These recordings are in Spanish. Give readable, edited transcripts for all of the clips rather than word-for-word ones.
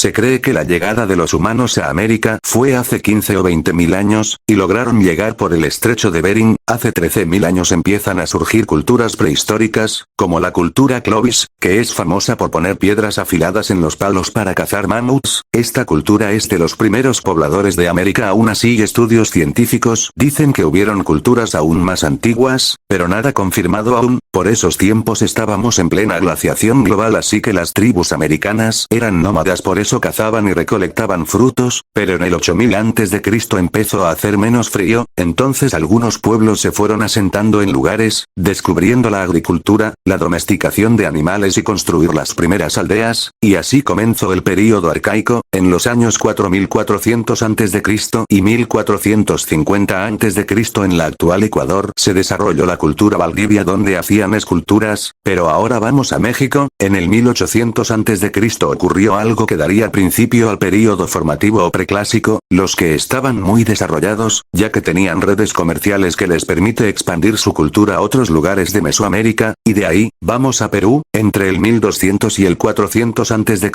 Se cree que la llegada de los humanos a América fue hace 15 o 20 mil años, y lograron llegar por el estrecho de Bering. Hace 13.000 años empiezan a surgir culturas prehistóricas, como la cultura Clovis, que es famosa por poner piedras afiladas en los palos para cazar mamuts. Esta cultura es de los primeros pobladores de América. Aún así, estudios científicos dicen que hubieron culturas aún más antiguas, pero nada confirmado aún. Por esos tiempos estábamos en plena glaciación global, así que las tribus americanas eran nómadas, por eso cazaban y recolectaban frutos, pero en el 8000 a.C. empezó a hacer menos frío, entonces algunos pueblos se fueron asentando en lugares, descubriendo la agricultura, la domesticación de animales y construir las primeras aldeas, y así comenzó el período arcaico. En los años 4400 a.C. y 1450 a.C. en la actual Ecuador se desarrolló la cultura Valdivia, donde hacían esculturas, pero ahora vamos a México. En el 1800 a.C. ocurrió algo que daría principio al período formativo o preclásico, los que estaban muy desarrollados, ya que tenían redes comerciales que les permite expandir su cultura a otros lugares de Mesoamérica, y de ahí, vamos a Perú. Entre el 1200 y el 400 a.C.,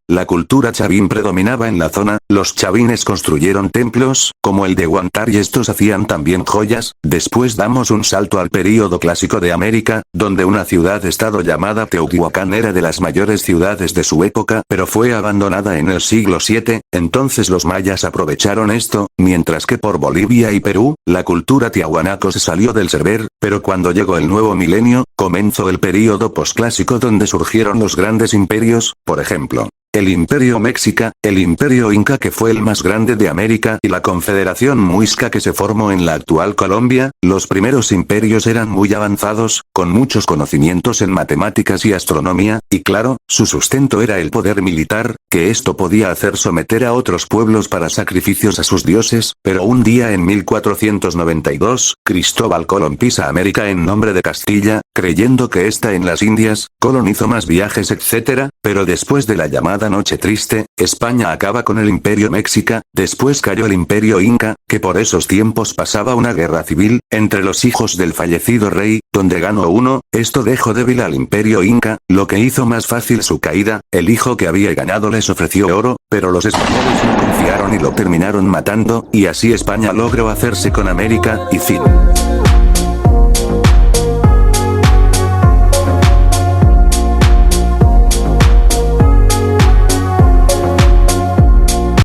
la cultura chavín predominaba en la zona. Los chavines construyeron templos, como el de Huántar, y estos hacían también joyas. Después damos un salto al período clásico de América, donde una ciudad-estado llamada Teotihuacán era de las mayores ciudades de su época, pero fue abandonada en el siglo VII, entonces los mayas aprovecharon esto, mientras que por Bolivia y Perú, la cultura tiahuanaco se salió del Cerber, pero cuando llegó el nuevo milenio, comenzó el período posclásico donde surgieron los grandes imperios, por ejemplo, el Imperio Mexica, el Imperio Inca, que fue el más grande de América, y la Confederación Muisca, que se formó en la actual Colombia. Los primeros imperios eran muy avanzados, con muchos conocimientos en matemáticas y astronomía, y claro, su sustento era el poder militar, que esto podía hacer someter a otros pueblos para sacrificios a sus dioses. Pero un día en 1492, Cristóbal Colón pisa América en nombre de Castilla, creyendo que está en las Indias. Colón hizo más viajes etc., pero después de la llamada Noche Triste, España acaba con el Imperio Mexica. Después cayó el Imperio Inca, que por esos tiempos pasaba una guerra civil entre los hijos del fallecido rey, donde ganó uno. Esto dejó débil al Imperio Inca, lo que hizo más fácil su caída. El hijo que había ganado les ofreció oro, pero los españoles no confiaron y lo terminaron matando, y así España logró hacerse con América, y fin.